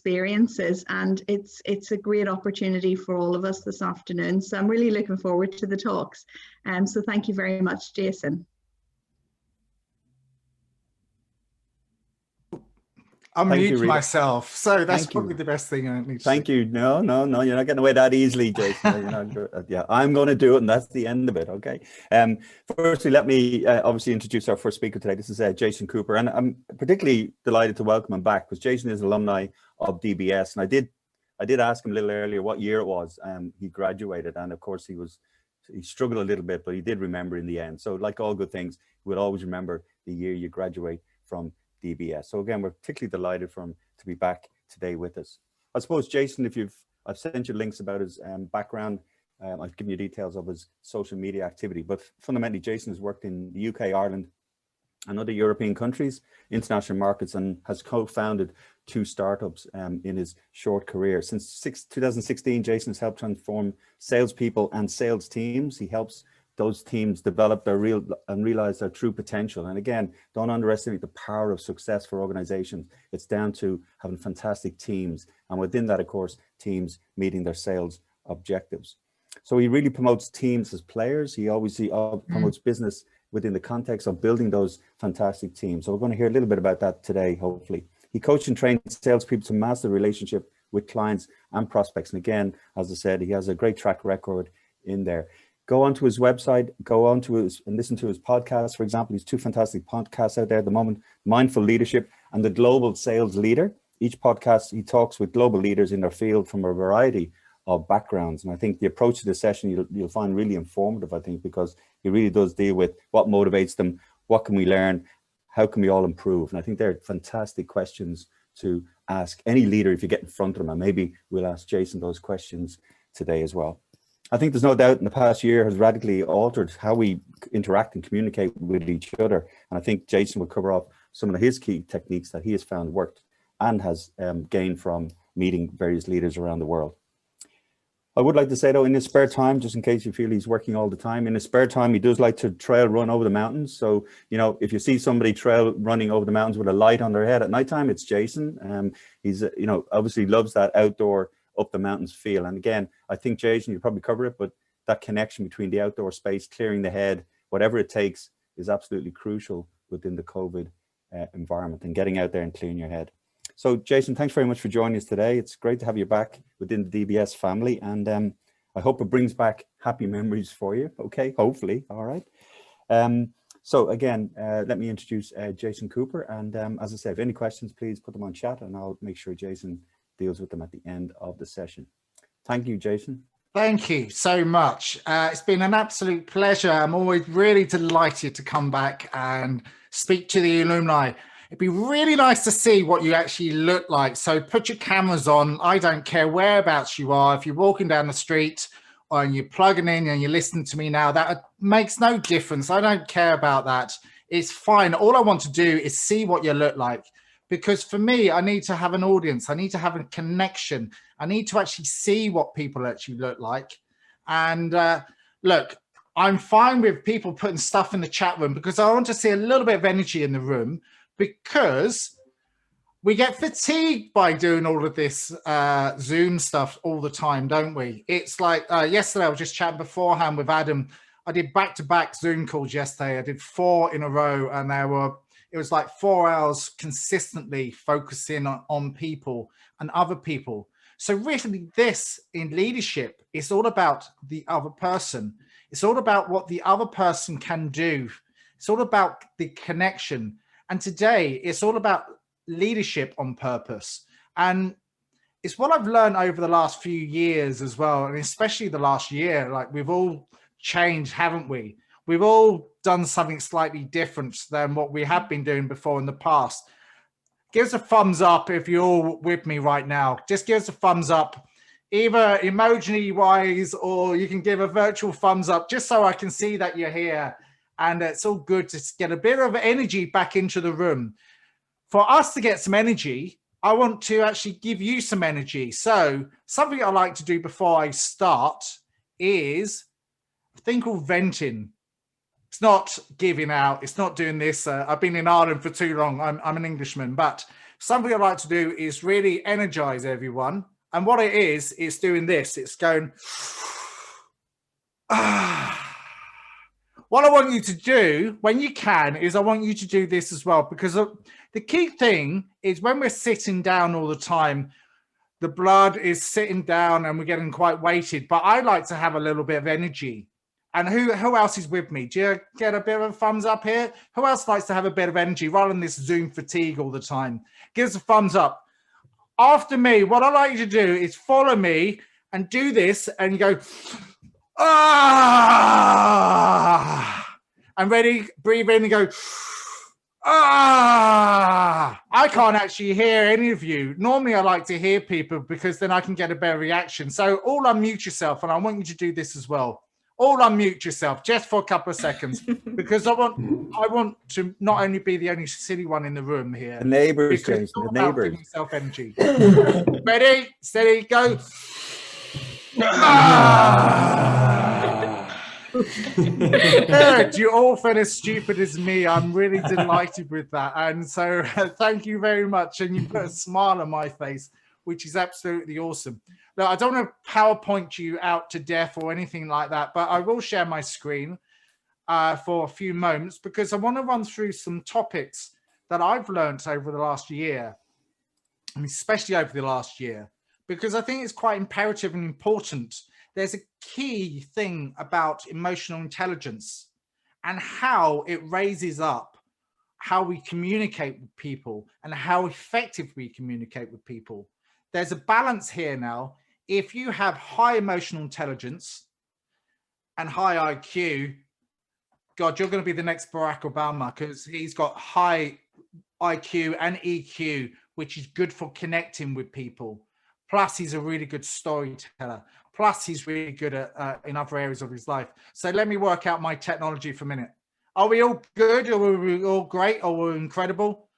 experiences, and it's a great opportunity for all of us this afternoon. So I'm really looking forward to the talks. So thank you very much, Jason. I'm mute myself, so that's probably the best thing I need to Thank you. No, you're not getting away that easily, Jason. You're not, yeah, I'm going to do it, and that's the end of it. Okay. Firstly, let me obviously introduce our first speaker today. This is Jason Cooper, and I'm particularly delighted to welcome him back because Jason is an alumni of DBS, and I did ask him a little earlier what year it was he graduated, and of course he struggled a little bit, but he did remember in the end. So like all good things, you will always remember the year you graduate from DBS. So again, we're particularly delighted for him to be back today with us. I suppose, Jason, I've sent you links about his background. I've given you details of his social media activity, but fundamentally, Jason has worked in the UK, Ireland, and other European countries, international markets, and has co-founded 2 startups in his short career. Since 2016, Jason has helped transform salespeople and sales teams. He helps those teams develop their realize their true potential. And again, don't underestimate the power of success for organizations. It's down to having fantastic teams. And within that, of course, teams meeting their sales objectives. So he really promotes teams as players. He promotes business within the context of building those fantastic teams. So we're going to hear a little bit about that today, hopefully. He coaches and trains salespeople to master the relationship with clients and prospects. And again, as I said, he has a great track record in there. Go onto his website, and listen to his podcast. For example, he's 2 fantastic podcasts out there at the moment, Mindful Leadership and The Global Sales Leader. Each podcast, he talks with global leaders in their field from a variety of backgrounds. And I think the approach to this session, you'll find really informative, I think, because he really does deal with what motivates them, what can we learn, how can we all improve? And I think they're fantastic questions to ask any leader if you get in front of them. And maybe we'll ask Jason those questions today as well. I think there's no doubt in the past year has radically altered how we interact and communicate with each other. And I think Jason will cover off some of his key techniques that he has found worked and has gained from meeting various leaders around the world. I would like to say though, in his spare time, just in case you feel he's working all the time, in his spare time, he does like to trail run over the mountains. So, if you see somebody trail running over the mountains with a light on their head at nighttime, it's Jason. He's, obviously loves that outdoor up the mountains feel. And again, I think, Jason, you probably cover it, but that connection between the outdoor space, clearing the head, whatever it takes, is absolutely crucial within the COVID environment and getting out there and clearing your head. So Jason, thanks very much for joining us today. It's great to have you back within the DBS family, and I hope it brings back happy memories for you. Okay, hopefully. All right. So again, let me introduce Jason Cooper, and as I said, if any questions, please put them on chat and I'll make sure Jason deals with them at the end of the session. Thank you, Jason. Thank you so much. It's been an absolute pleasure. I'm always really delighted to come back and speak to the alumni. It'd be really nice to see what you actually look like. So put your cameras on. I don't care whereabouts you are. If you're walking down the street or you're plugging in and you're listening to me now, that makes no difference. I don't care about that. It's fine. All I want to do is see what you look like. Because for me, I need to have an audience. I need to have a connection. I need to actually see what people actually look like. And look, I'm fine with people putting stuff in the chat room because I want to see a little bit of energy in the room, because we get fatigued by doing all of this Zoom stuff all the time, don't we? It's like yesterday, I was just chatting beforehand with Adam. I did back-to-back Zoom calls yesterday. I did 4 in a row, and it was like 4 hours consistently focusing on people and other people. So really this in leadership is all about the other person. It's all about what the other person can do. It's all about the connection. And today it's all about leadership on purpose. And it's what I've learned over the last few years as well. And especially the last year, like we've all changed, haven't we? We've all done something slightly different than what we have been doing before in the past. Give us a thumbs up if you're all with me right now. Just give us a thumbs up, either emoji-wise, or you can give a virtual thumbs up just so I can see that you're here. And it's all good to get a bit of energy back into the room. For us to get some energy, I want to actually give you some energy. So something I like to do before I start is a thing called venting. It's not giving out. It's not doing this. I've been in Ireland for too long. I'm an Englishman. But something I like to do is really energize everyone. And what it is, it's doing this. It's going, What I want you to do when you can is I want you to do this as well, because the key thing is when we're sitting down all the time, the blood is sitting down and we're getting quite weighted, but I like to have a little bit of energy. And who else is with me? Do you get a bit of a thumbs up here? Who else likes to have a bit of energy rather than this Zoom fatigue all the time? Give us a thumbs up. After me, what I like you to do is follow me and do this, and you go, I'm ready. Breathe in and go, I can't actually hear any of you. Normally I like to hear people because then I can get a better reaction. So all unmute yourself, and I want you to do this as well. All unmute yourself just for a couple of seconds, because I want to not only be the only silly one in the room here. The neighbors, Jason, the neighbors. Giving yourself energy. Ready, steady, go. Good. You're all as stupid as me. I'm really delighted with that. And so thank you very much. And you put a smile on my face, which is absolutely awesome. Now, I don't want to PowerPoint you out to death or anything like that, but I will share my screen for a few moments, because I want to run through some topics that I've learned over the last year, and especially over the last year, because I think it's quite imperative and important. There's a key thing about emotional intelligence and how it raises up how we communicate with people and how effective we communicate with people. There's a balance here now. If you have high emotional intelligence and high IQ, God, you're going to be the next Barack Obama, because he's got high IQ and EQ, which is good for connecting with people. Plus, he's a really good storyteller. Plus, he's really good at in other areas of his life. So let me work out my technology for a minute. Are we all good? Are we all great? Are we incredible?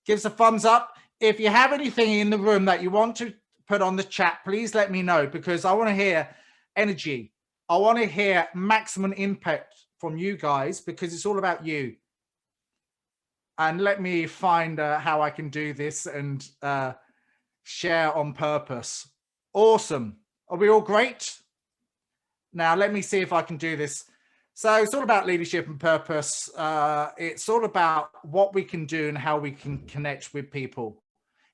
Give us a thumbs up. If you have anything in the room that you want to put on the chat, please let me know, because I want to hear energy. I want to hear maximum impact from you guys, because it's all about you. And let me find how I can do this and share on purpose. Awesome. Are we all great? Now, let me see if I can do this. So it's all about leadership and purpose. It's all about what we can do and how we can connect with people.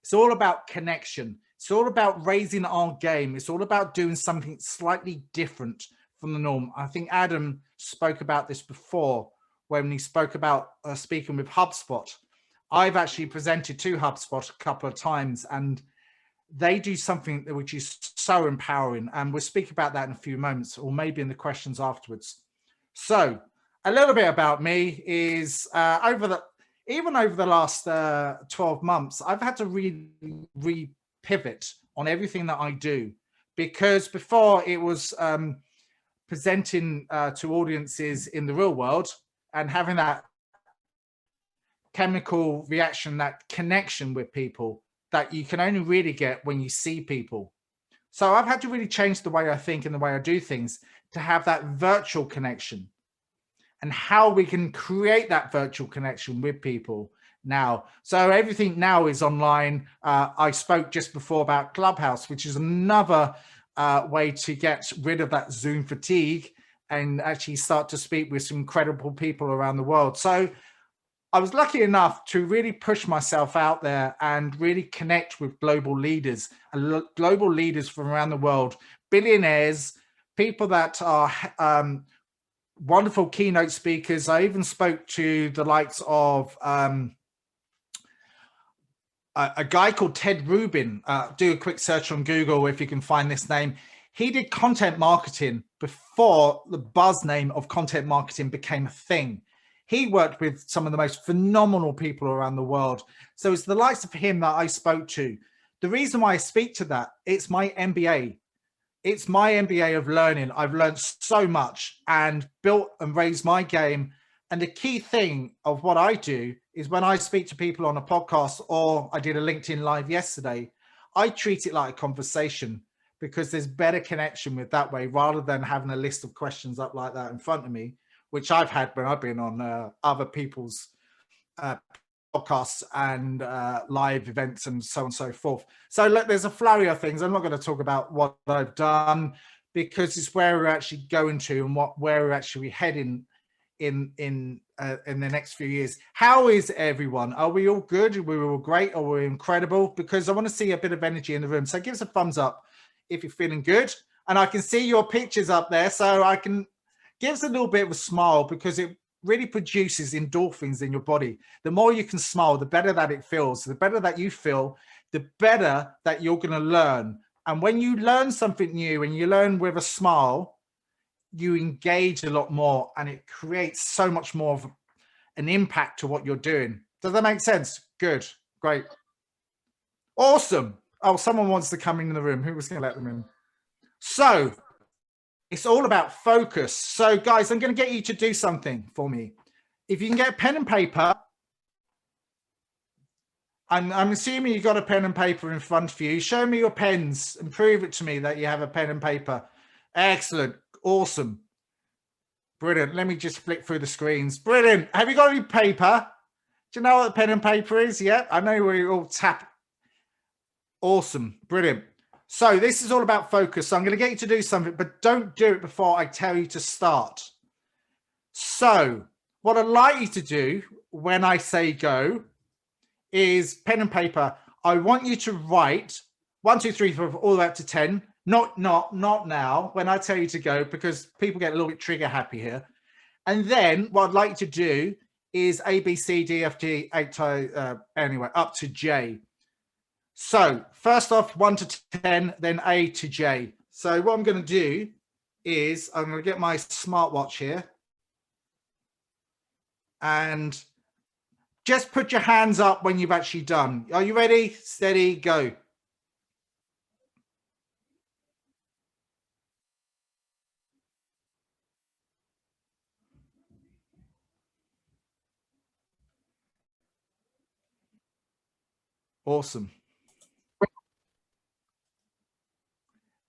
It's all about connection. It's all about raising our game. It's all about doing something slightly different from the norm. I think Adam spoke about this before when he spoke about speaking with HubSpot. I've actually presented to HubSpot a couple of times, and they do something which is so empowering. And we'll speak about that in a few moments, or maybe in the questions afterwards. So a little bit about me is even over the last 12 months, I've had to re-pivot on everything that I do, because before it was presenting to audiences in the real world and having that chemical reaction, that connection with people that you can only really get when you see people. So I've had to really change the way I think and the way I do things to have that virtual connection, and how we can create that virtual connection with people now. So everything now is online. I spoke just before about Clubhouse, which is another way to get rid of that Zoom fatigue and actually start to speak with some incredible people around the world. So I was lucky enough to really push myself out there and really connect with global leaders from around the world, billionaires, people that are wonderful keynote speakers. I even spoke to the likes of a guy called Ted Rubin. Do a quick search on Google if you can find this name. He did content marketing before the buzz name of content marketing became a thing. He worked with some of the most phenomenal people around the world. So it's the likes of him that I spoke to. The reason why I speak to that, it's my MBA. It's my MBA of learning. I've learned so much and built and raised my game. And the key thing of what I do is when I speak to people on a podcast, or I did a LinkedIn Live yesterday, I treat it like a conversation, because there's better connection with that way, rather than having a list of questions up like that in front of me, which I've had when I've been on other people's podcasts and live events and so on and so forth. So look, there's a flurry of things. I'm not going to talk about what I've done because it's where we're actually going to and where we're actually heading in the next few years. How is everyone? Are we all good? Are we all great? Are we incredible? Because I want to see a bit of energy in the room. So give us a thumbs up if you're feeling good. And I can see your pictures up there, so I can give us a little bit of a smile because it really produces endorphins in your body. The more you can smile, the better that it feels. The better that you feel, the better that you're going to learn. And when you learn something new and you learn with a smile, you engage a lot more and it creates so much more of an impact to what you're doing. Does that make sense? Good. Great. Awesome. Oh, someone wants to come in the room. Who was going to let them in? So it's all about focus. So guys, I'm going to get you to do something for me. If you can get a pen and paper, I'm assuming you've got a pen and paper in front of you. Show me your pens and prove it to me that you have a pen and paper. Excellent. Awesome. Brilliant. Let me just flick through the screens. Brilliant. Have you got any paper? Do you know what a pen and paper is? Yeah, I know we all tap. Awesome. Brilliant. So this is all about focus. So I'm going to get you to do something, but don't do it before I tell you to start. So what I'd like you to do when I say go is pen and paper. I want you to write 1, 2, 3, 4, all the way up to 10. Not now when I tell you to go, because people get a little bit trigger happy here. And then what I'd like you to do is A, B, C, D, F, G, anyway, up to J. So first off, 1 to 10, then A to J. So what I'm going to do is I'm going to get my smartwatch here and just put your hands up when you've actually done. Are you ready? Steady, go. Awesome.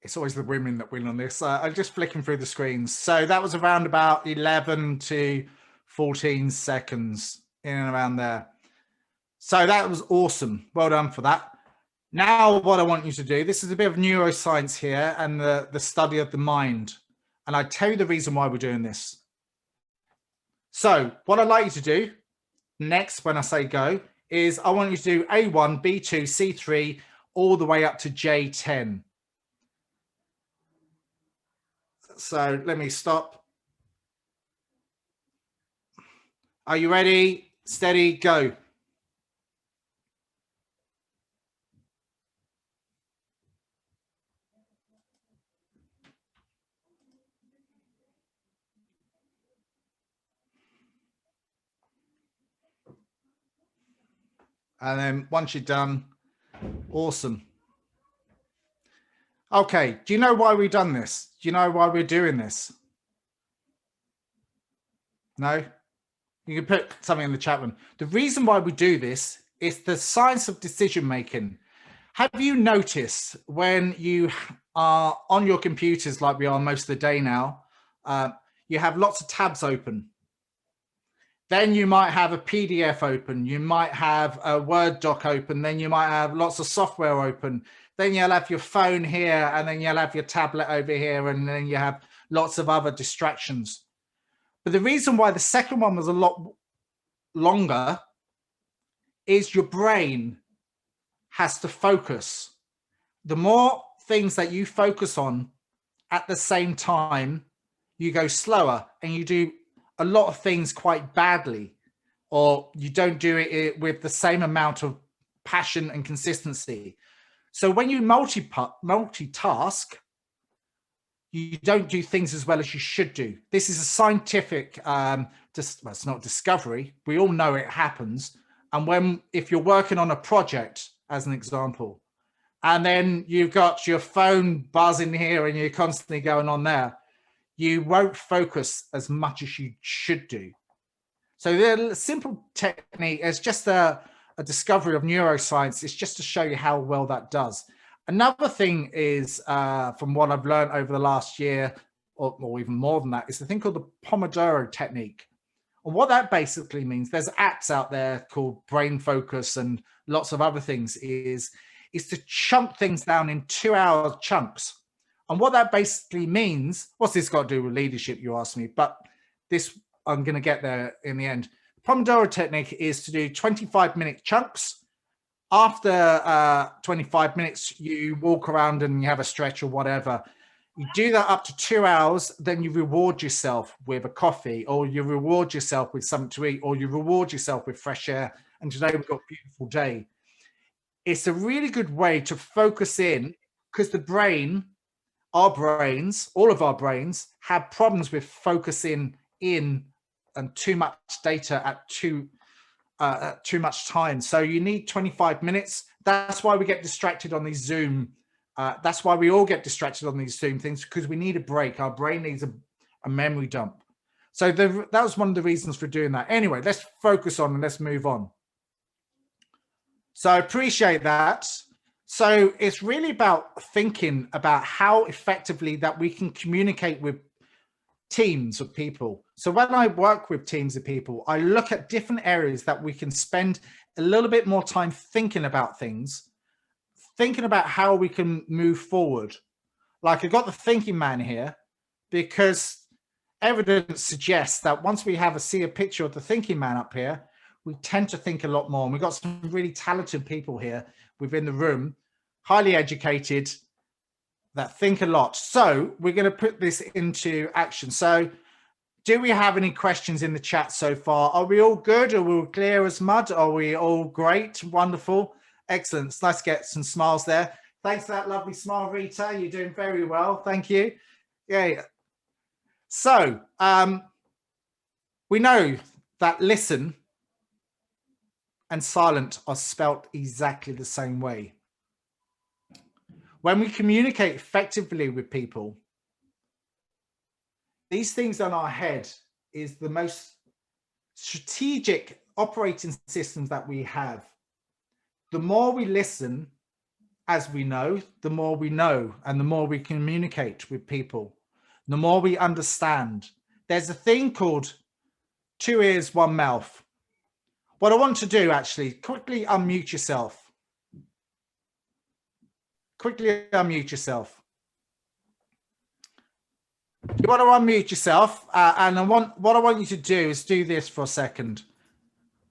It's always the women that win on this. I'm just flicking through the screens. So that was around about 11 to 14 seconds in and around there. So that was awesome. Well done for that. Now what I want you to do, this is a bit of neuroscience here and the study of the mind. And I tell you the reason why we're doing this. So what I'd like you to do next when I say go is I want you to do A1, B2, C3, all the way up to J10. So let me stop. Are you ready? Steady, go. And then once you're done, awesome. Okay, do you know why we've done this? Do you know why we're doing this? No? You can put something in the chat room. The reason why we do this is the science of decision making. Have you noticed when you are on your computers like we are most of the day now, you have lots of tabs open. Then you might have a PDF open, you might have a Word doc open, then you might have lots of software open, then you'll have your phone here, and then you'll have your tablet over here, and then you have lots of other distractions. But the reason why the second one was a lot longer is your brain has to focus. The more things that you focus on at the same time, you go slower and you do a lot of things quite badly, or you don't do it with the same amount of passion and consistency. So when you multitask, you don't do things as well as you should do. This is a scientific, well, it's not discovery. We all know it happens. And if you're working on a project, as an example, and then you've got your phone buzzing here and you're constantly going on there, you won't focus as much as you should do. So the simple technique is just a discovery of neuroscience. It's just to show you how well that does. Another thing is, from what I've learned over the last year, or even more than that, is the thing called the Pomodoro Technique. And what that basically means, there's apps out there called Brain Focus and lots of other things, is to chunk things down in 2-hour chunks. And what that basically means, what's this got to do with leadership, you ask me, but this, I'm going to get there in the end. Pomodoro Technique is to do 25-minute chunks. After 25 minutes, you walk around and you have a stretch or whatever. You do that up to 2 hours, then you reward yourself with a coffee, or you reward yourself with something to eat, or you reward yourself with fresh air. And today we've got a beautiful day. It's a really good way to focus in, because the brain, our brains, all of our brains have problems with focusing in and too much data at too much time. So you need 25 minutes. That's why we get distracted on these Zoom. That's why we all get distracted on these Zoom things, because we need a break. Our brain needs a memory dump. So that was one of the reasons for doing that. Anyway, let's focus on and let's move on. So I appreciate that. So it's really about thinking about how effectively that we can communicate with teams of people. So when I work with teams of people, I look at different areas that we can spend a little bit more time thinking about things, thinking about how we can move forward. Like I got the thinking man here because evidence suggests that once we see a picture of the thinking man up here, we tend to think a lot more. And we've got some really talented people here within the room, highly educated, that think a lot. So we're going to put this into action. So do we have any questions in the chat so far? Are we all good? Are we all clear as mud? Are we all great? Wonderful. Excellent. It's nice to get some smiles there. Thanks for that lovely smile, Rita. You're doing very well. Thank you. Yeah. So we know that listen and silent are spelt exactly the same way. When we communicate effectively with people, these things on our head is the most strategic operating systems that we have. The more we listen, as we know, the more we know, and the more we communicate with people, the more we understand. There's a thing called 2 ears, 1 mouth. What I want to do, actually, quickly unmute yourself. Quickly unmute yourself. You want to unmute yourself, and what I want you to do is do this for a second.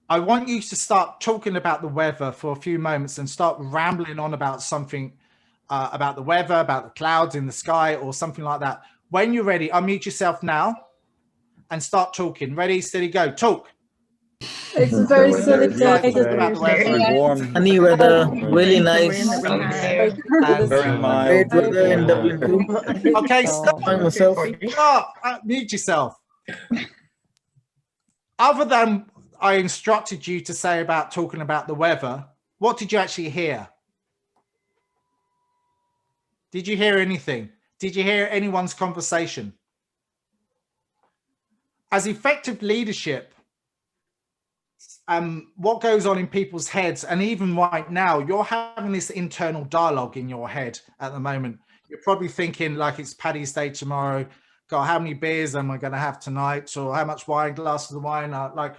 I want you to start talking about the weather for a few moments and start rambling on about something, about the weather, about the clouds in the sky or something like that. When you're ready, unmute yourself now and start talking. Ready, steady, go. Talk. It's a very sunny day. Very warm. Sunny weather, really nice. Very mild. Great weather in Dublin too. Okay, stop. Myself. Stop. Mute yourself. Other than I instructed you to say about talking about the weather, what did you actually hear? Did you hear anything? Did you hear anyone's conversation? As effective leadership, what goes on in people's heads, and even right now, you're having this internal dialogue in your head at the moment. You're probably thinking like it's Paddy's Day tomorrow. God, how many beers am I going to have tonight? Or how much wine, glasses of wine? Like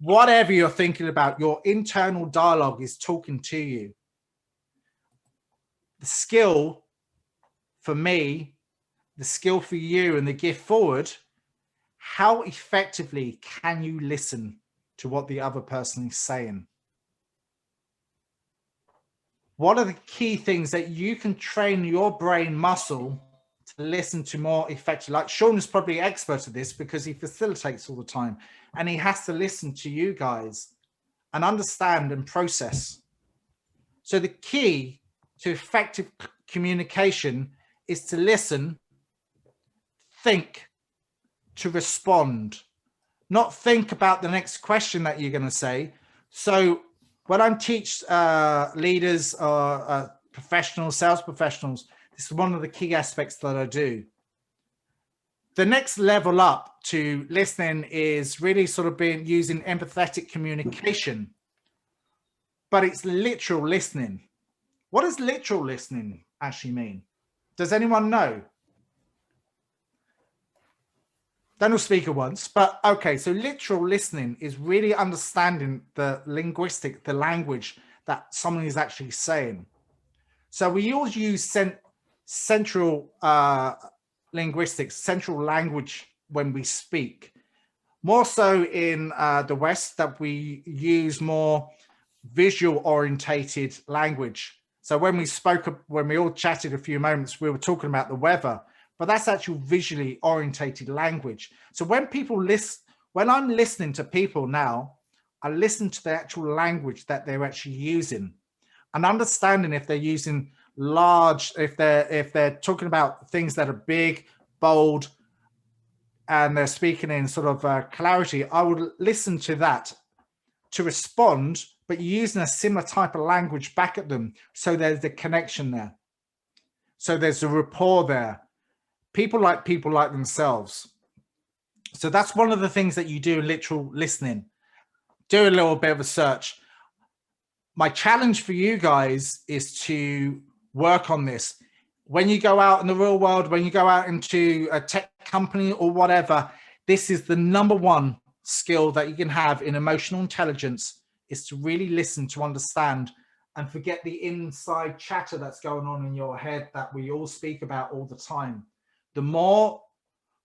whatever you're thinking about, your internal dialogue is talking to you. The skill for me, the skill for you, and the gift forward, how effectively can you listen to what the other person is saying? What are the key things that you can train your brain muscle to listen to more effectively? Like Sean is probably expert at this because he facilitates all the time, and he has to listen to you guys and understand and process. So the key to effective communication is to listen, think, to respond. Not think about the next question that you're going to say. So when I teach leaders or professionals, sales professionals, this is one of the key aspects that I do. The next level up to listening is really sort of using empathetic communication, but it's literal listening. What does literal listening actually mean? Does anyone know? Don't all speak at once, but okay. So literal listening is really understanding the language that someone is actually saying. So we always use central linguistics, central language when we speak. More so in the West, that we use more visual orientated language. So when we all chatted a few moments, we were talking about the weather, but that's actual visually orientated language. So when I'm listening to people now, I listen to the actual language that they're actually using, and understanding if they're using large, if they're talking about things that are big, bold, and they're speaking in sort of clarity. I would listen to that to respond, but using a similar type of language back at them. So there's the connection there. So there's a rapport there. People like themselves. So that's one of the things that you do in literal listening. Do a little bit of a search. My challenge for you guys is to work on this. When you go out in the real world, when you go out into a tech company or whatever, this is the number one skill that you can have in emotional intelligence, is to really listen, to understand, and forget the inside chatter that's going on in your head that we all speak about all the time. The more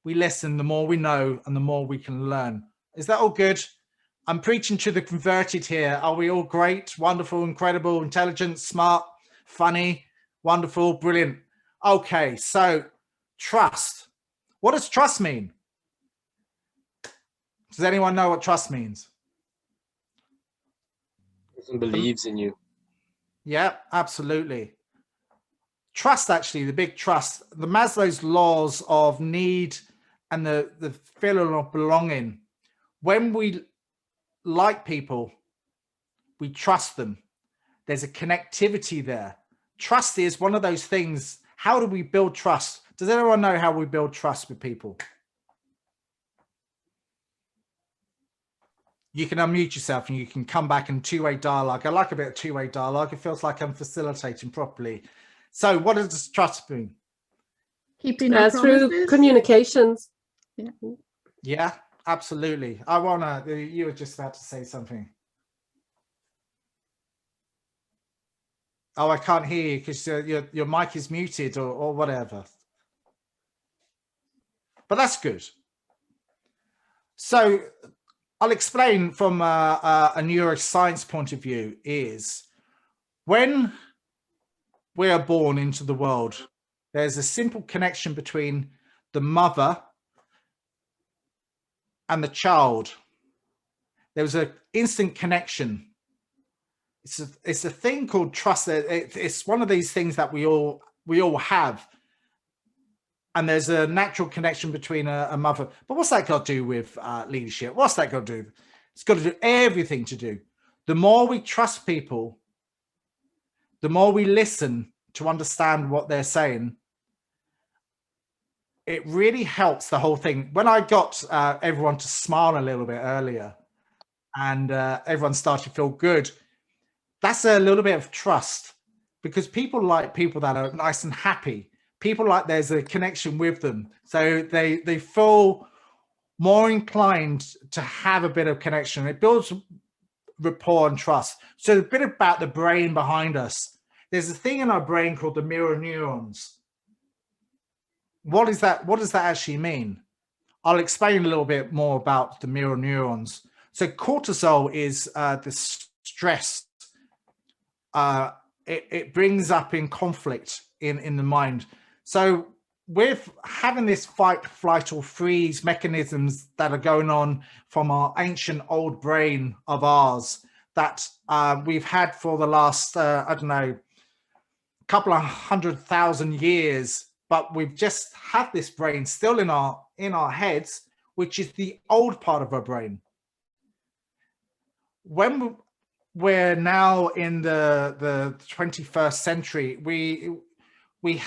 we listen, the more we know, and the more we can learn. Is that all good? I'm preaching to the converted here. Are we all great, wonderful, incredible, intelligent, smart, funny, wonderful, brilliant? Okay, so trust. What does trust mean? Does anyone know what trust means? Person believes in you. Yeah, absolutely. Trust, actually, the big trust, the Maslow's laws of need and the feeling of belonging. When we like people, we trust them. There's a connectivity there. Trust is one of those things. How do we build trust? Does anyone know how we build trust with people? You can unmute yourself and you can come back in two-way dialogue. I like a bit of two-way dialogue. It feels like I'm facilitating properly. So what does trust mean? Keeping our through promises. communications. Yeah, absolutely. You were just about to say something. Oh, I can't hear you because your mic is muted or whatever. But that's good. So I'll explain from a neuroscience point of view is when we are born into the world, there's a simple connection between the mother and the child. There was an instant connection. It's a thing called trust. It's one of these things that we all have, and there's a natural connection between a mother. But what's that got to do with leadership? What's that got to do? It's got to do everything to do. The more we trust people, the more we listen to understand what they're saying, it really helps the whole thing. When I got everyone to smile a little bit earlier, and everyone started to feel good, that's a little bit of trust, because people like people that are nice and happy. People like there's a connection with them. So they feel more inclined to have a bit of connection. It builds rapport and trust. So a bit about the brain behind us. There's a thing in our brain called the mirror neurons. What is that? What does that actually mean? I'll explain a little bit more about the mirror neurons. So cortisol is the stress. It brings up in conflict in the mind. So with having this fight, flight, or freeze mechanisms that are going on from our ancient old brain of ours that we've had for the last, I don't know, couple of 100,000 years, but we've just had this brain still in our heads, which is the old part of our brain. When we're now in the 21st century, we're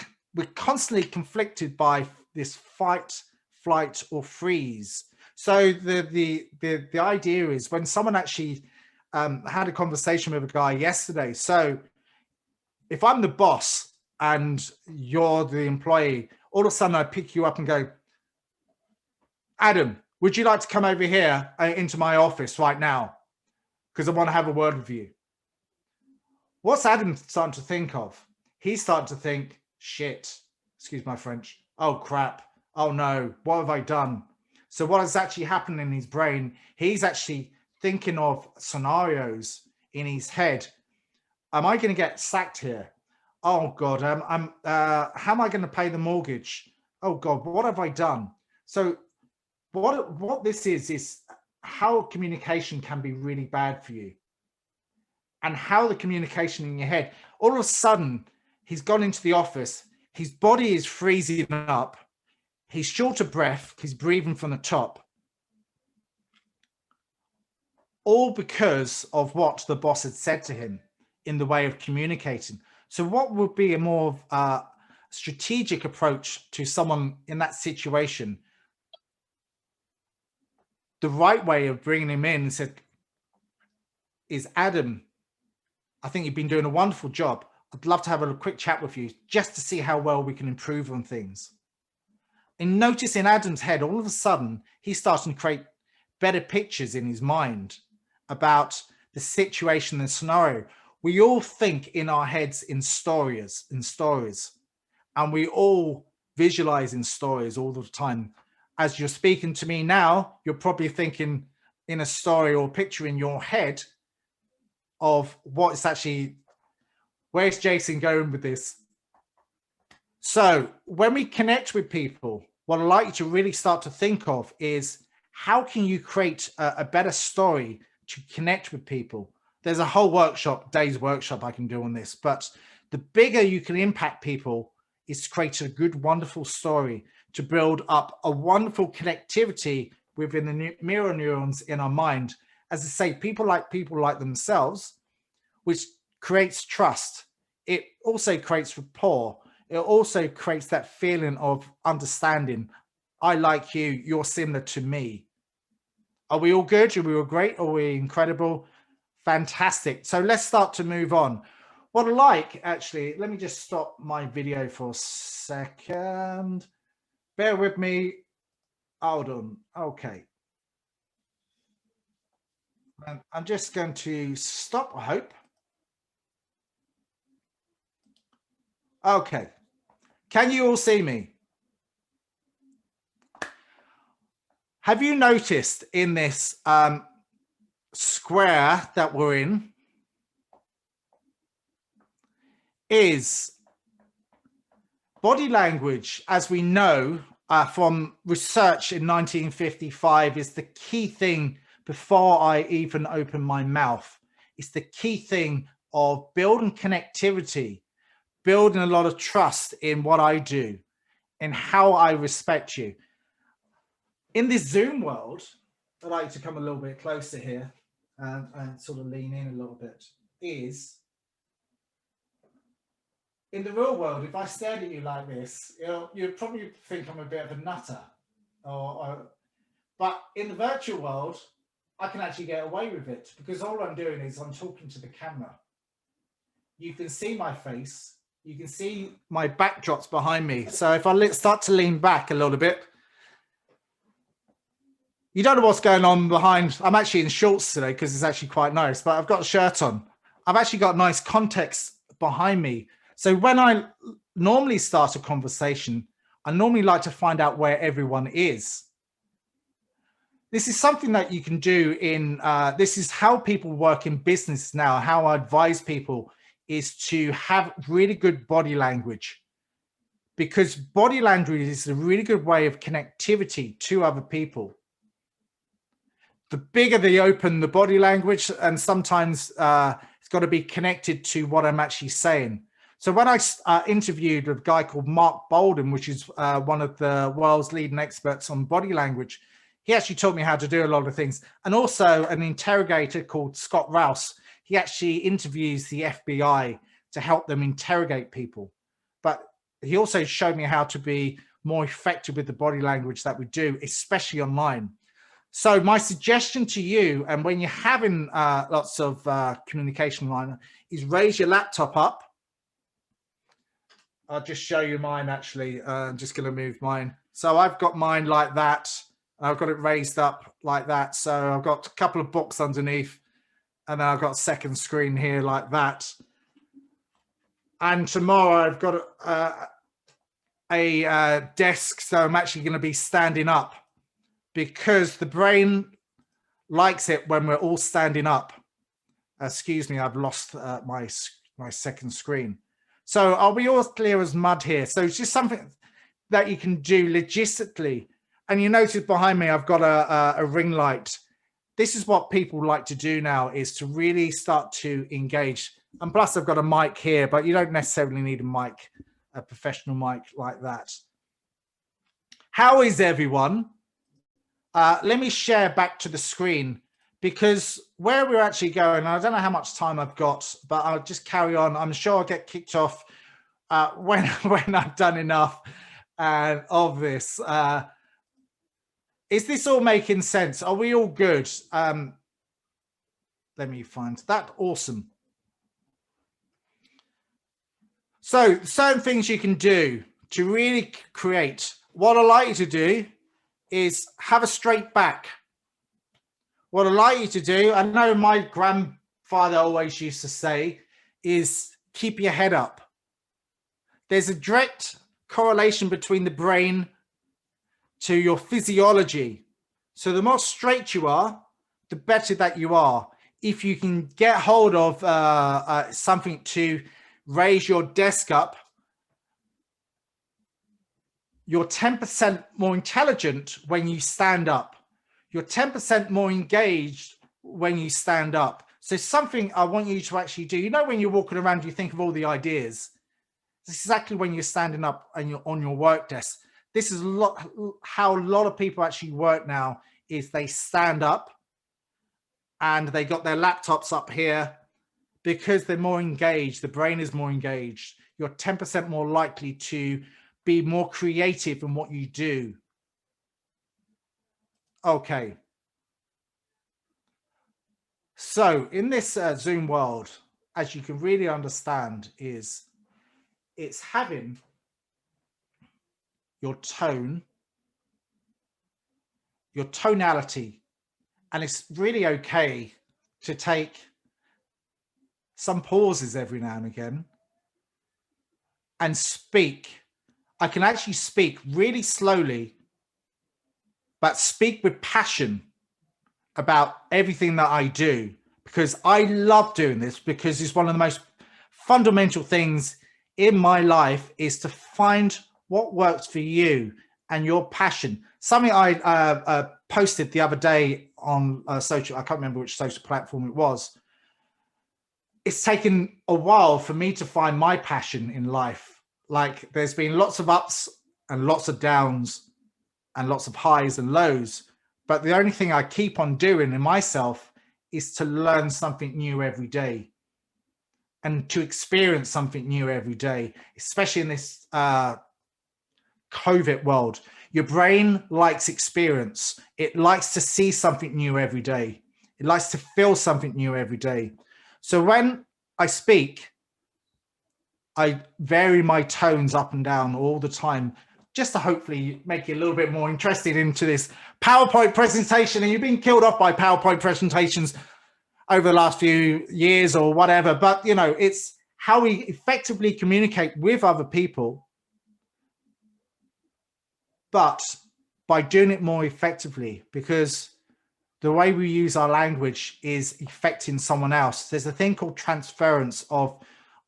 constantly conflicted by this fight, flight, or freeze. So the idea is when someone actually had a conversation with a guy yesterday. So if I'm the boss and you're the employee, all of a sudden I pick you up and go, Adam, would you like to come over here into my office right now? Because I want to have a word with you. What's Adam starting to think of? He's starting to think, shit, excuse my French. Oh, crap. Oh, no. What have I done? So what is actually happening in his brain? He's actually thinking of scenarios in his head. Am I going to get sacked here? Oh, God. How am I going to pay the mortgage? Oh, God, what have I done? So what this is how communication can be really bad for you, and how the communication in your head, all of a sudden, he's gone into the office, his body is freezing up, he's short of breath, he's breathing from the top, all because of what the boss had said to him in the way of communicating. So what would be a more strategic approach to someone in that situation? The right way of bringing him in and said, is Adam, I think you've been doing a wonderful job. I'd love to have a quick chat with you just to see how well we can improve on things. And notice in Adam's head, all of a sudden, he's starting to create better pictures in his mind about the situation and scenario. We all think in our heads in stories, and we all visualize in stories all the time. As you're speaking to me now, you're probably thinking in a story or picture in your head of what's actually, where's Jason going with this? So when we connect with people, what I'd like you to really start to think of is, how can you create a better story to connect with people? There's a whole day's workshop I can do on this, but the bigger you can impact people is to create a good, wonderful story to build up a wonderful connectivity within the mirror neurons in our mind. As I say, people like themselves, which creates trust. It also creates rapport. It also creates that feeling of understanding. I like you, you're similar to me. Are we all good? Are we all great? Are we incredible? Fantastic. So let's start to move on. What I like, actually, let me just stop my video for a second. Bear with me. Hold on. Okay. I'm just going to stop, I hope. Okay. Can you all see me? Have you noticed in this square that we're in is body language, as we know from research in 1955, is the key thing before I even open my mouth. It's the key thing of building connectivity, building a lot of trust in what I do and how I respect you. In this Zoom world, I'd like to come a little bit closer here and sort of lean in a little bit, is in the real world, if I stared at you like this, you'd probably think I'm a bit of a nutter. But in the virtual world, I can actually get away with it because all I'm doing is I'm talking to the camera. You can see my face. You can see my backdrops behind me. So if I start to lean back a little bit, you don't know what's going on behind. I'm actually in shorts today because it's actually quite nice, but I've got a shirt on. I've actually got nice context behind me. So when I normally start a conversation, I normally like to find out where everyone is. This is something that you can do in, this is how people work in business now. How I advise people is to have really good body language, because body language is a really good way of connectivity to other people. The bigger they open the body language, and sometimes it's got to be connected to what I'm actually saying. So when I interviewed a guy called Mark Bolden, which is one of the world's leading experts on body language, he actually taught me how to do a lot of things. And also an interrogator called Scott Rouse. He actually interviews the FBI to help them interrogate people. But he also showed me how to be more effective with the body language that we do, especially online. So my suggestion to you, and when you're having lots of communication online, is raise your laptop up. I'll just show you mine, actually. I'm just going to move mine. So I've got mine like that. I've got it raised up like that. So I've got a couple of books underneath, and then I've got a second screen here like that. And tomorrow I've got a desk, so I'm actually going to be standing up, because the brain likes it when we're all standing up. Excuse me, I've lost my second screen. So I'll be all clear as mud here. So it's just something that you can do logistically. And you notice behind me, I've got a ring light. This is what people like to do now, is to really start to engage. And plus I've got a mic here, but you don't necessarily need a mic, a professional mic like that. How is everyone? Let me share back to the screen, because where we're actually going, I don't know how much time I've got, but I'll just carry on. I'm sure I'll get kicked off when I've done enough of this. Is this all making sense? Are we all good? Let me find that. Awesome. So certain things you can do to really create. What I like you to do is have a straight back. What I like you to do, I know my grandfather always used to say, is keep your head up. There's a direct correlation between the brain to your physiology. So the more straight you are, the better that you are. If you can get hold of something to raise your desk up, you're 10% more intelligent when you stand up. You're 10% more engaged when you stand up. So something I want you to actually do, you know, when you're walking around, you think of all the ideas. This is exactly when you're standing up and you're on your work desk. This is how a lot of people actually work now, is they stand up and they got their laptops up here, because they're more engaged. The brain is more engaged. You're 10% more likely to be more creative in what you do. Okay. So in this Zoom world, as you can really understand, it's having your tone, your tonality, and it's really okay to take some pauses every now and again and speak. I can actually speak really slowly, but speak with passion about everything that I do, because I love doing this, because it's one of the most fundamental things in my life, is to find what works for you and your passion. Something I posted the other day on social, I can't remember which social platform it was. It's taken a while for me to find my passion in life. Like, there's been lots of ups and lots of downs and lots of highs and lows. But the only thing I keep on doing in myself is to learn something new every day and to experience something new every day, especially in this COVID world. Your brain likes experience. It likes to see something new every day. It likes to feel something new every day. So when I speak, I vary my tones up and down all the time, just to hopefully make you a little bit more interested into this PowerPoint presentation. And you've been killed off by PowerPoint presentations over the last few years or whatever, but you know, it's how we effectively communicate with other people, but by doing it more effectively, because the way we use our language is affecting someone else. There's a thing called transference of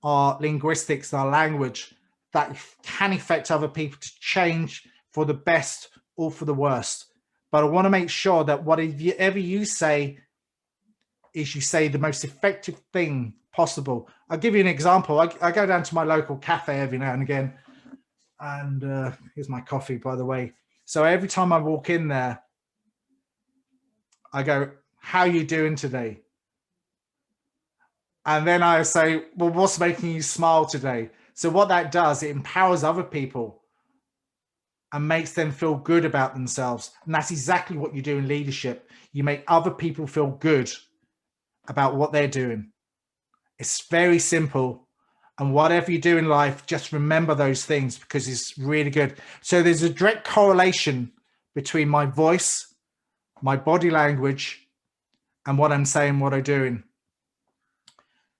our linguistics, our language, that can affect other people to change for the best or for the worst. But I want to make sure that whatever you say is, you say the most effective thing possible. I'll give you an example. I go down to my local cafe every now and again, and here's my coffee, by the way. So every time I walk in there, I go, "How are you doing today?" And then I say, "Well, what's making you smile today?" So what that does, it empowers other people and makes them feel good about themselves. And that's exactly what you do in leadership. You make other people feel good about what they're doing. It's very simple. And whatever you do in life, just remember those things, because it's really good. So there's a direct correlation between my voice, my body language, and what I'm saying, what I'm doing.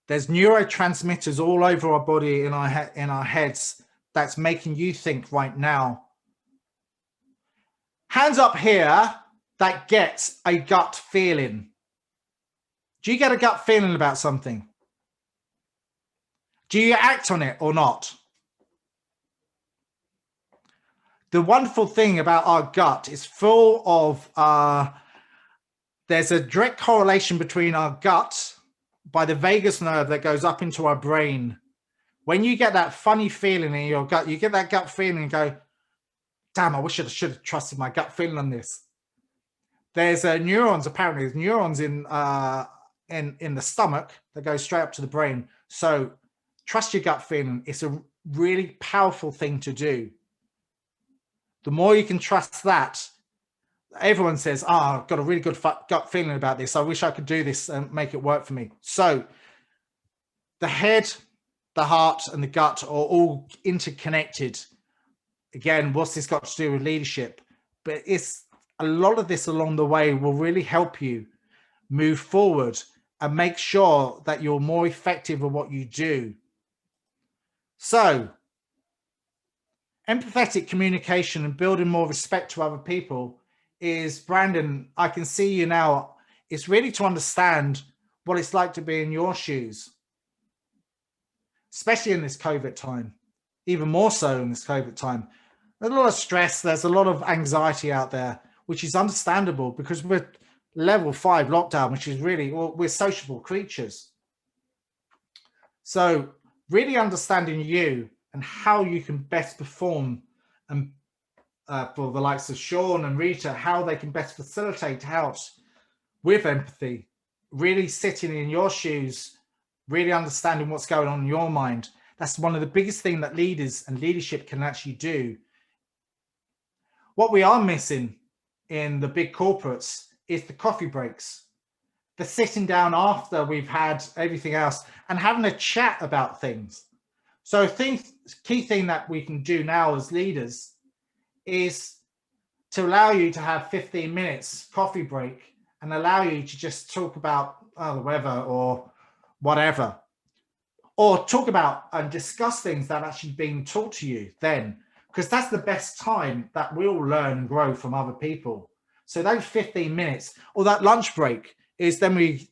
There's neurotransmitters all over our body, in our heads, that's making you think right now. Hands up here that gets a gut feeling. Do you get a gut feeling about something? Do you act on it or not? The wonderful thing about our gut is full of, there's a direct correlation between our gut by the vagus nerve that goes up into our brain. When you get that funny feeling in your gut, you get that gut feeling and go, damn, I wish I should have trusted my gut feeling on this. There's neurons, apparently, there's neurons in the stomach that go straight up to the brain. So trust your gut feeling. It's a really powerful thing to do. The more you can trust that, everyone says, I've got a really good gut feeling about this. I wish I could do this and make it work for me. So the head, the heart, and the gut are all interconnected. Again, what's this got to do with leadership? But it's a lot of this along the way will really help you move forward and make sure that you're more effective at what you do. So empathetic communication and building more respect to other people is, Brandon, I can see you now. It's really to understand what it's like to be in your shoes, especially in this COVID time, even more so in this COVID time. There's a lot of stress. There's a lot of anxiety out there, which is understandable because we're level 5 lockdown, which is really, well, we're sociable creatures. So really understanding you and how you can best perform, and for the likes of Sean and Rita, how they can best facilitate out with empathy, really sitting in your shoes, really understanding what's going on in your mind. That's one of the biggest things that leaders and leadership can actually do. What we are missing in the big corporates is the coffee breaks, the sitting down after we've had everything else and having a chat about things. So key thing that we can do now as leaders is to allow you to have 15 minutes coffee break and allow you to just talk about the weather or whatever, or talk about and discuss things that are actually being taught to you then, because that's the best time that we'll learn and grow from other people. So those 15 minutes or that lunch break is then we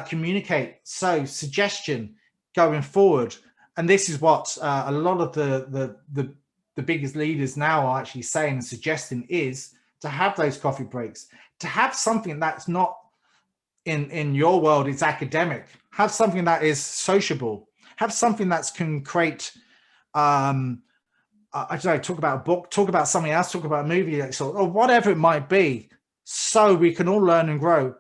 communicate. So suggestion going forward. And this is what a lot of the biggest leaders now are actually saying and suggesting, is to have those coffee breaks, to have something that's not in your world, it's academic, have something that is sociable, have something that can create, I don't know, talk about a book, talk about something else, talk about a movie, or whatever it might be, so we can all learn and grow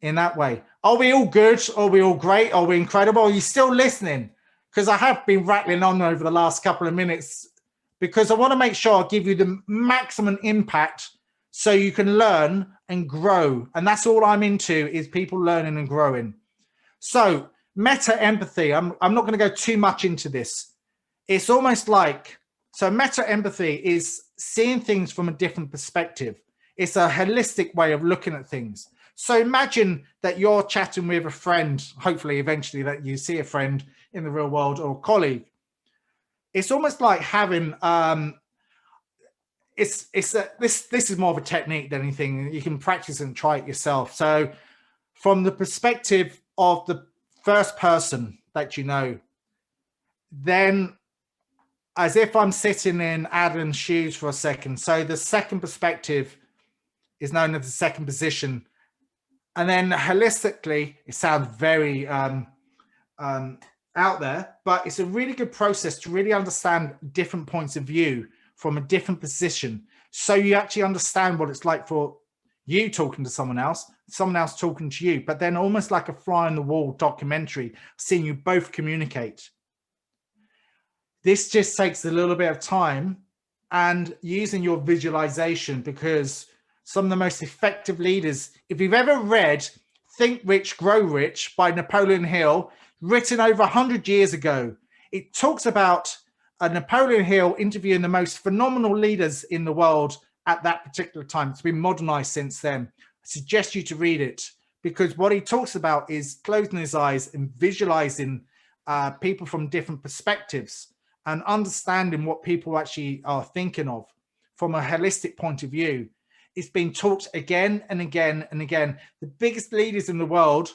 in that way. Are we all good? Are we all great? Are we incredible? Are you still listening? Because I have been rattling on over the last couple of minutes because I want to make sure I give you the maximum impact so you can learn and grow. And that's all I'm into, is people learning and growing. So meta empathy, I'm not going to go too much into this. It's almost like, so meta empathy is seeing things from a different perspective. It's a holistic way of looking at things. So imagine that you're chatting with a friend, hopefully eventually that you see a friend in the real world or a colleague. It's almost like having, this is more of a technique than anything. You can practice and try it yourself. So from the perspective of the first person that you know, then as if I'm sitting in Adam's shoes for a second. So the second perspective is known as the second position. And then holistically, it sounds very out there, but it's a really good process to really understand different points of view from a different position. So you actually understand what it's like for you talking to someone else talking to you, but then almost like a fly on the wall documentary, seeing you both communicate. This just takes a little bit of time and using your visualization, because some of the most effective leaders, if you've ever read Think Rich, Grow Rich by Napoleon Hill, written over 100 years ago, it talks about Napoleon Hill interviewing the most phenomenal leaders in the world at that particular time. It's been modernized since then. I suggest you to read it, because what he talks about is closing his eyes and visualizing people from different perspectives and understanding what people actually are thinking of from a holistic point of view. It's been taught again and again and again. The biggest leaders in the world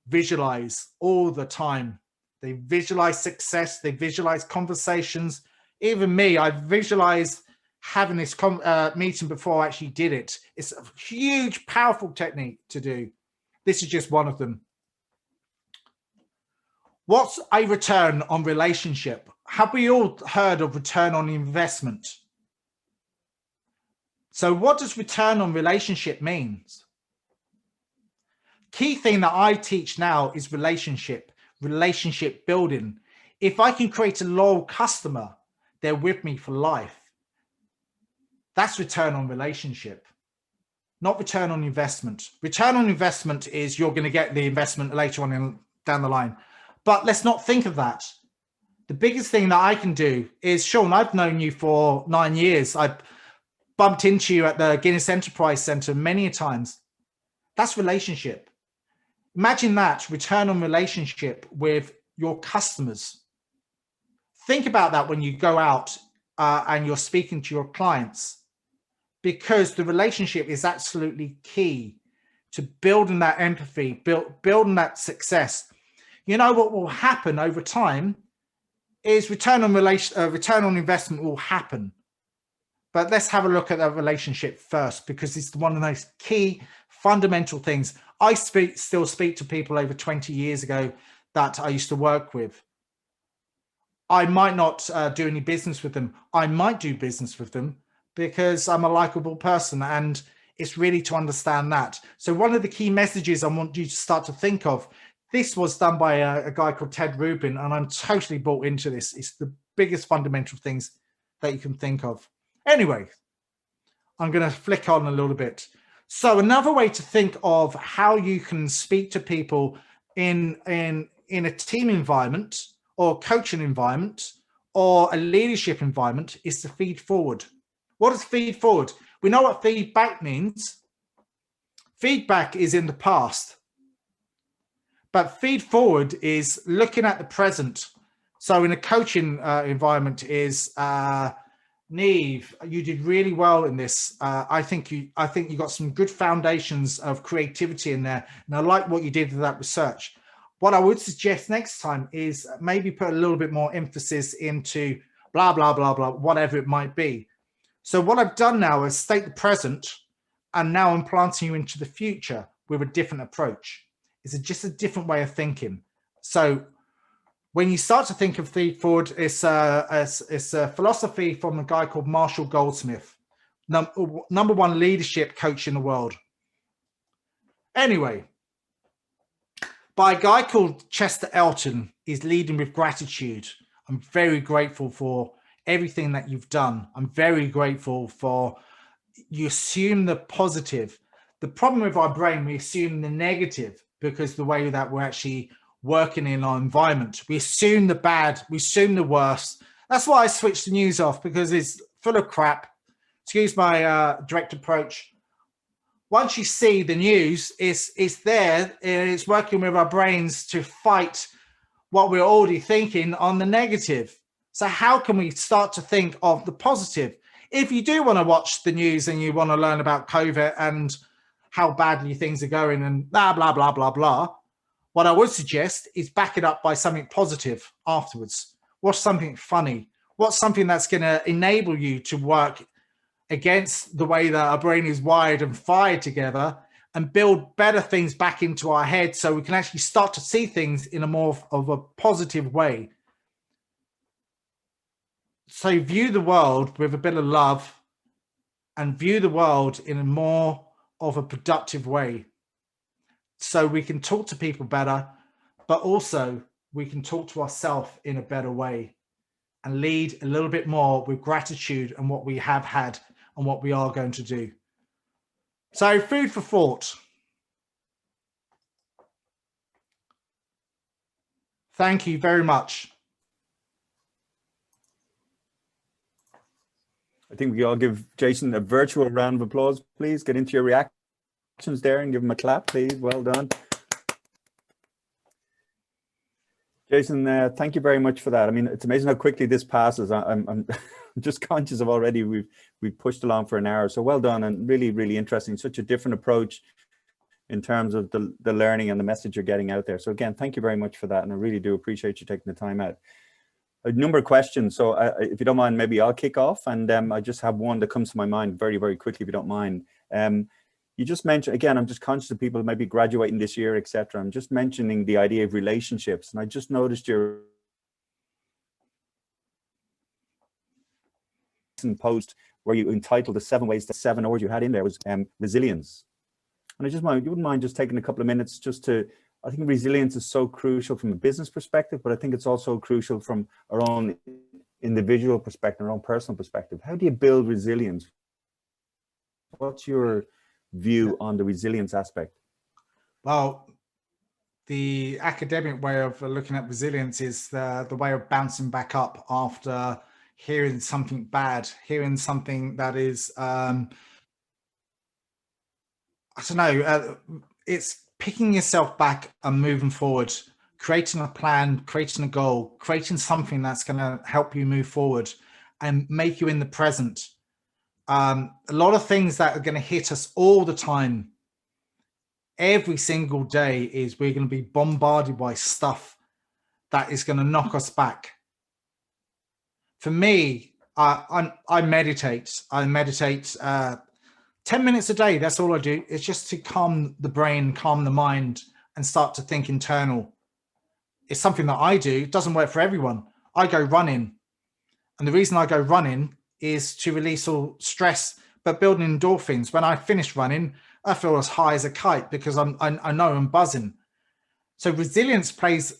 visualize all the time. They visualize success. They visualize conversations. Even me, I visualized having this meeting before I actually did it. It's a huge, powerful technique to do. This is just one of them. What's a return on relationship? Have we all heard of return on investment? So what does return on relationship means? Key thing that I teach now is relationship building. If I can create a loyal customer, they're with me for life. That's return on relationship, not return on investment. Return on investment is you're going to get the investment later on down the line. But let's not think of that. The biggest thing that I can do is, Sean, I've known you for 9 years. I've bumped into you at the Guinness Enterprise Center many times. That's relationship. Imagine that, return on relationship with your customers. Think about that when you go out and you're speaking to your clients, because the relationship is absolutely key to building that empathy, building that success. You know what will happen over time is return on investment will happen. But let's have a look at that relationship first, because it's one of those key fundamental things. I still speak to people over 20 years ago that I used to work with. I might not do any business with them. I might do business with them because I'm a likable person, and it's really to understand that. So one of the key messages I want you to start to think of, this was done by a guy called Ted Rubin, and I'm totally bought into this. It's the biggest fundamental things that you can think of. Anyway, I'm going to flick on a little bit. So another way to think of how you can speak to people in a team environment or coaching environment or a leadership environment is to feed forward. What is feed forward? We know what feedback means. Feedback is in the past. But feed forward is looking at the present. So in a coaching environment is, Neve, you did really well in this. I think you got some good foundations of creativity in there. And I like what you did with that research. What I would suggest next time is maybe put a little bit more emphasis into blah, blah, blah, blah, whatever it might be. So what I've done now is state the present, and now I'm planting you into the future with a different approach. It's just a different way of thinking. So when you start to think of feed forward, it's a philosophy from a guy called Marshall Goldsmith, number one leadership coach in the world. Anyway, by a guy called Chester Elton, he's leading with gratitude. I'm very grateful for everything that you've done. I'm very grateful for you assume the positive. The problem with our brain, we assume the negative because the way that we're actually working in our environment. We assume the bad, we assume the worst. That's why I switched the news off, because it's full of crap. Excuse my direct approach. Once you see the news, it's there, it's working with our brains to fight what we're already thinking on the negative. So how can we start to think of the positive? If you do want to watch the news and you want to learn about COVID and how badly things are going and blah, blah, blah, blah, blah, what I would suggest is back it up by something positive afterwards. What's something funny? What's something that's going to enable you to work against the way that our brain is wired and fired together and build better things back into our head so we can actually start to see things in a more of a positive way. So view the world with a bit of love and view the world in a more of a productive way. So we can talk to people better, but also we can talk to ourselves in a better way and lead a little bit more with gratitude and what we have had and what we are going to do. So food for thought. Thank you very much. I think we all give Jason a virtual round of applause, please. Get into your reactions there and give him a clap, please. Well done. Jason, thank you very much for that. I mean, it's amazing how quickly this passes. I'm just conscious of already we've pushed along for an hour. So well done, and really, really interesting. Such a different approach in terms of the learning and the message you're getting out there. So again, thank you very much for that. And I really do appreciate you taking the time out. A number of questions. So if you don't mind, maybe I'll kick off. And I just have one that comes to my mind very, very quickly, if you don't mind. You just mentioned, again, I'm just conscious of people maybe graduating this year, etc. I'm just mentioning the idea of relationships. And I just noticed your post where you entitled the 7 ways, the 7 R's you had in there was resilience. And I just mind, you wouldn't mind just taking a couple of minutes just to, I think resilience is so crucial from a business perspective, but I think it's also crucial from our own individual perspective, our own personal perspective. How do you build resilience? What's your view on the resilience aspect? Well, the academic way of looking at resilience is the way of bouncing back up after hearing something bad, hearing something that is, I don't know, it's picking yourself back and moving forward, creating a plan, creating a goal, creating something that's going to help you move forward and make you in the present. A lot of things that are going to hit us all the time, every single day, is we're going to be bombarded by stuff that is going to knock us back. For me, I meditate. I meditate 10 minutes a day. That's all I do. It's just to calm the brain, calm the mind, and start to think internal. It's something that I do. It doesn't work for everyone. I go running. And the reason I go running is to release all stress, but building endorphins. When I finish running, I feel as high as a kite because I know I'm buzzing. So resilience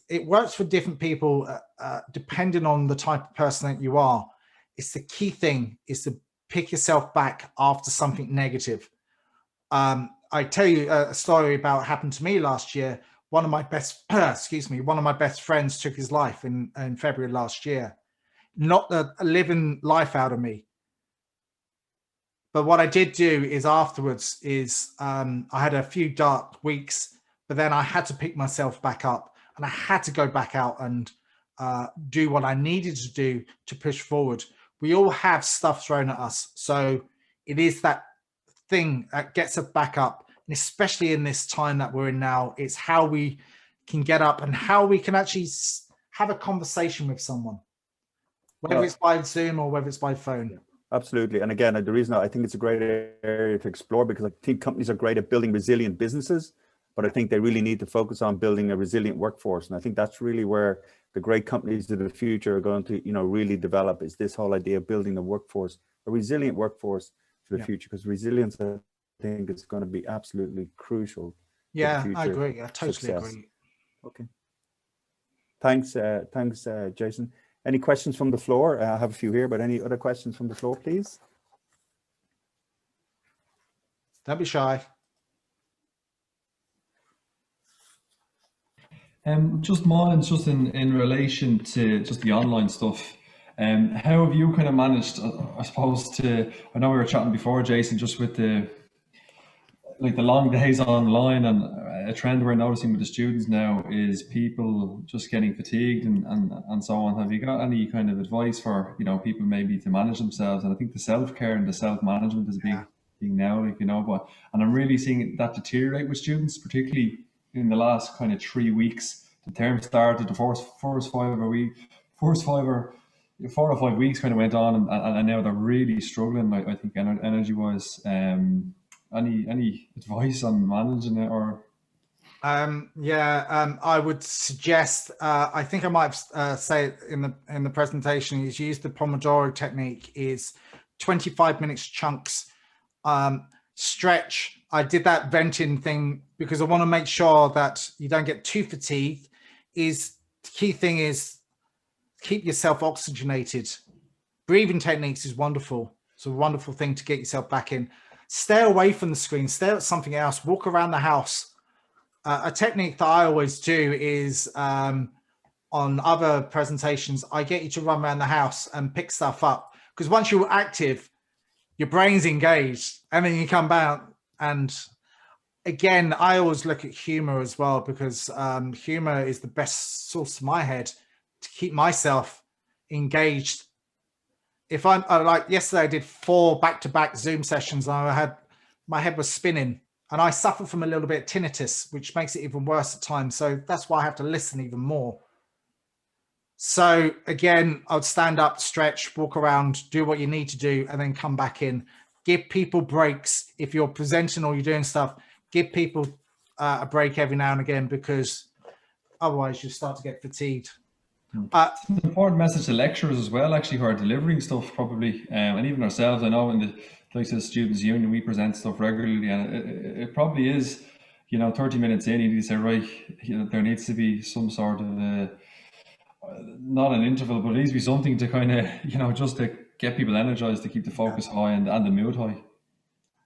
it works for different people depending on the type of person that you are. It's the key thing is to pick yourself back after something negative. I tell you a story about what happened to me last year. One of my best, one of my best friends took his life in February last year. Not a living life out of me. But what I did do is afterwards is I had a few dark weeks, but then I had to pick myself back up and I had to go back out and do what I needed to do to push forward. We all have stuff thrown at us. So it is that thing that gets us back up. And especially in this time that we're in now, it's how we can get up and how we can actually have a conversation with someone, whether it's by Zoom or whether it's by phone. Absolutely. And again, the reason I think it's a great area to explore, because I think companies are great at building resilient businesses, but I think they really need to focus on building a resilient workforce. And I think that's really where the great companies of the future are going to, really develop, is this whole idea of building a workforce, a resilient workforce for the future, because resilience, I think, is going to be absolutely crucial. Yeah, I agree. I totally agree. Okay. Thanks, Jason. Any questions from the floor? I have a few here, but any other questions from the floor, please? Don't be shy. Just mine, just in relation to just the online stuff. How have you kind of managed, I suppose, I know we were chatting before, Jason, just with the long days online, and a trend we're noticing with the students now is people just getting fatigued and so on. Have you got any kind of advice for, people maybe to manage themselves? And I think the self-care and the self-management is a big thing now, and I'm really seeing that deteriorate with students, particularly in the last kind of 3 weeks. The term started, the first 4 or 5 weeks kind of went on, and now they're really struggling, I think, energy-wise. Any advice on managing it, or? I would suggest, I think I might say it in the presentation, is use the Pomodoro Technique, is 25 minutes chunks, stretch. I did that venting thing because I want to make sure that you don't get too fatigued. The key thing is keep yourself oxygenated. Breathing techniques is wonderful. It's a wonderful thing to get yourself back in. Stay away from the screen, stare at something else, walk around the house. A technique that I always do is on other presentations, I get you to run around the house and pick stuff up, because once you're active, your brain's engaged, and then you come back. And again, I always look at humor as well, because humor is the best source of my head to keep myself engaged. If I'm like yesterday, I did 4 back-to-back Zoom sessions, and my head was spinning, and I suffer from a little bit of tinnitus, which makes it even worse at times. So that's why I have to listen even more. So again, I would stand up, stretch, walk around, do what you need to do, and then come back in. Give people breaks. If you're presenting or you're doing stuff, give people a break every now and again, because otherwise you start to get fatigued. It's an important message to lecturers as well, actually, who are delivering stuff probably, and even ourselves. I know in the like the Students' Union, we present stuff regularly, and it probably is, 30 minutes in, you need to say, right, there needs to be some sort of, not an interval, but at least be something to kind of, just to get people energized, to keep the focus high and the mood high.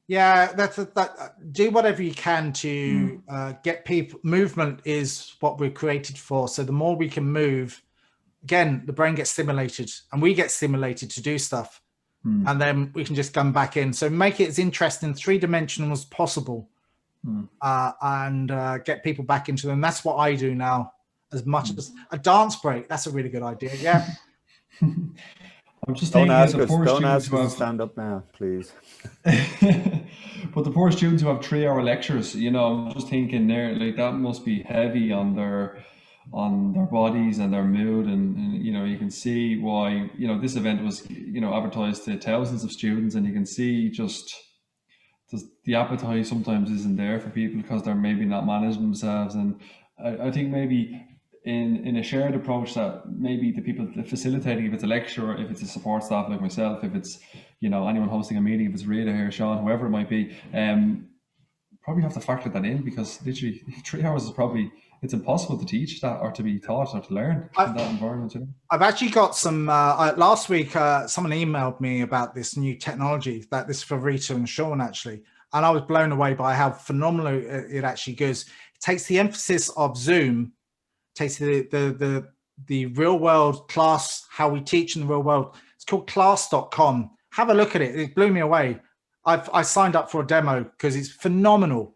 Yeah, do whatever you can to get people. Movement is what we're created for. So the more we can move, again, the brain gets stimulated, and we get stimulated to do stuff, and then we can just come back in. So make it as interesting, 3-dimensional as possible, and get people back into them. That's what I do now, as much as a dance break. That's a really good idea. Yeah. I'm just don't thinking ask us to stand up now, please. But the poor students who have 3-hour lectures, I'm just thinking there, like, that must be heavy on their bodies and their mood, and you can see why this event was advertised to thousands of students, and you can see just the appetite sometimes isn't there for people because they're maybe not managing themselves. And I think maybe in a shared approach, that maybe the people facilitating, if it's a lecturer, if it's a support staff like myself, if it's anyone hosting a meeting, if it's Rita here, Sean, whoever it might be, probably have to factor that in, because literally 3 hours is probably, it's impossible to teach that, or to be taught, or to learn in that environment. I've actually got some, last week, someone emailed me about this new technology, that this is for Rita and Sean actually. And I was blown away by how phenomenal it actually goes. It takes the emphasis of Zoom, takes the real world class, how we teach in the real world. It's called class.com. Have a look at it. It blew me away. I signed up for a demo because it's phenomenal.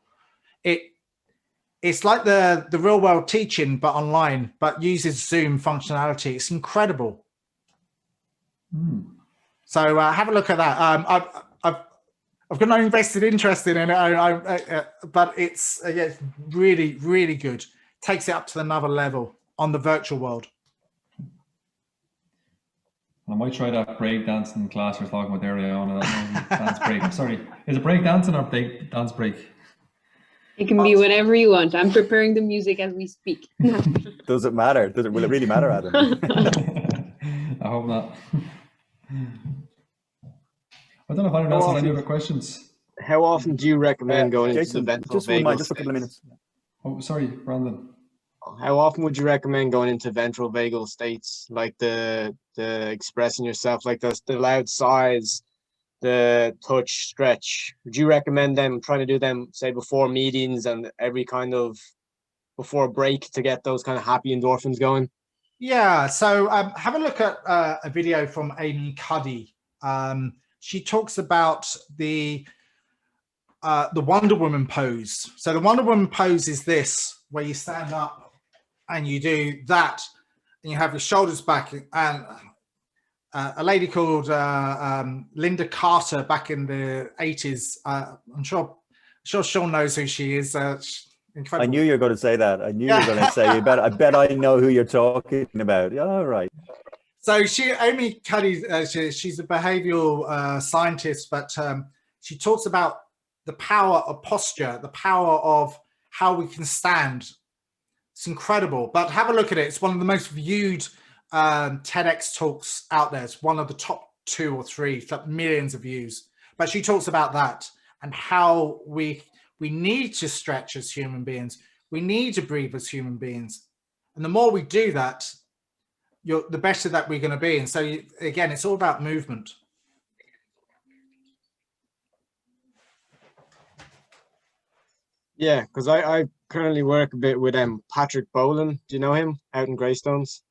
It's like the real world teaching, but online, but uses Zoom functionality. It's incredible. So have a look at that. I've got no invested interest in it, but it's really, really good. Takes it up to another level on the virtual world. I might try that break dancing class you're talking about there, Leon. Dance break. I'm sorry. Is it break dancing or dance break? It can be whatever you want. I'm preparing the music as we speak. Does it matter? Will it really matter, Adam? I hope not. I don't know if anyone else has any other questions. How often do you recommend going into the ventral vagal just a couple of minutes. Oh, sorry, Brandon. How often would you recommend going into ventral vagal states, like the expressing yourself, like the loud sighs, the touch, stretch? Would you recommend them trying to do them, say, before meetings and every kind of before a break, to get those kind of happy endorphins going? Yeah. So have a look at a video from Amy Cuddy. She talks about the Wonder Woman pose. So the Wonder Woman pose is this, where you stand up and you do that, and you have your shoulders back. And a lady called Linda Carter back in the 80s. I'm sure Sean knows who she is. Incredible. I knew you were going to say that. I knew you were going to say. I bet I know who you're talking about. All right. So Amy Cuddy, she's a behavioral scientist, but she talks about the power of posture, the power of how we can stand. It's incredible, but have a look at it. It's one of the most viewed TEDx talks out there. It's one of the top 2 or 3, it's like millions of views. But she talks about that and how we need to stretch as human beings. We need to breathe as human beings. And the more we do that, the better that we're going to be. And so again, it's all about movement. Yeah, because I currently work a bit with Patrick Boland. Do you know him, out in Greystones?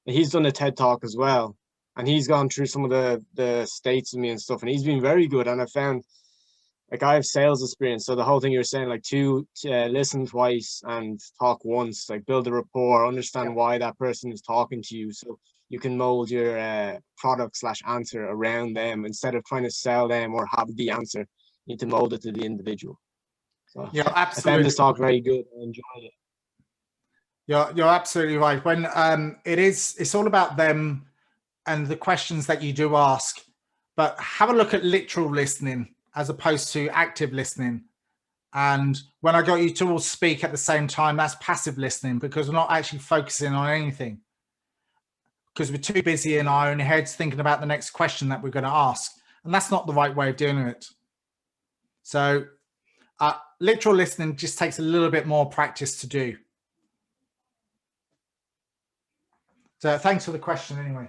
He's done a TED talk as well. and he's gone through some of the states with me and stuff, and he's been very good. And I found, like, I have sales experience, so the whole thing you're saying, like, listen twice and talk once, like, build a rapport, understand why that person is talking to you, so you can mold your product / answer around them instead of trying to sell them or have the answer. You need to mold it to the individual. So Yeah, absolutely. I found this talk very good. I enjoyed it. You're absolutely right. When it's all about them and the questions that you do ask, but have a look at literal listening as opposed to active listening. And when I got you to all speak at the same time, that's passive listening, because we're not actually focusing on anything, because we're too busy in our own heads thinking about the next question that we're going to ask. And that's not the right way of doing it. So literal listening just takes a little bit more practice to do. So thanks for the question anyway.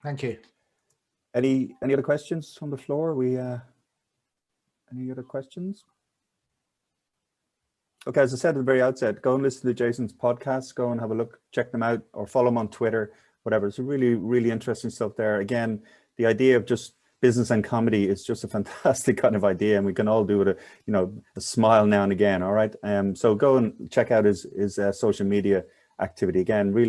Thank you. Any other questions on the floor? Any other questions? Okay, as I said at the very outset, go and listen to Jason's podcast, go and have a look, check them out, or follow him on Twitter, whatever. It's really, really interesting stuff there. Again, the idea of just business and comedy is just a fantastic kind of idea, and we can all do it, a smile now and again. All right. So go and check out his social media activity. Again, really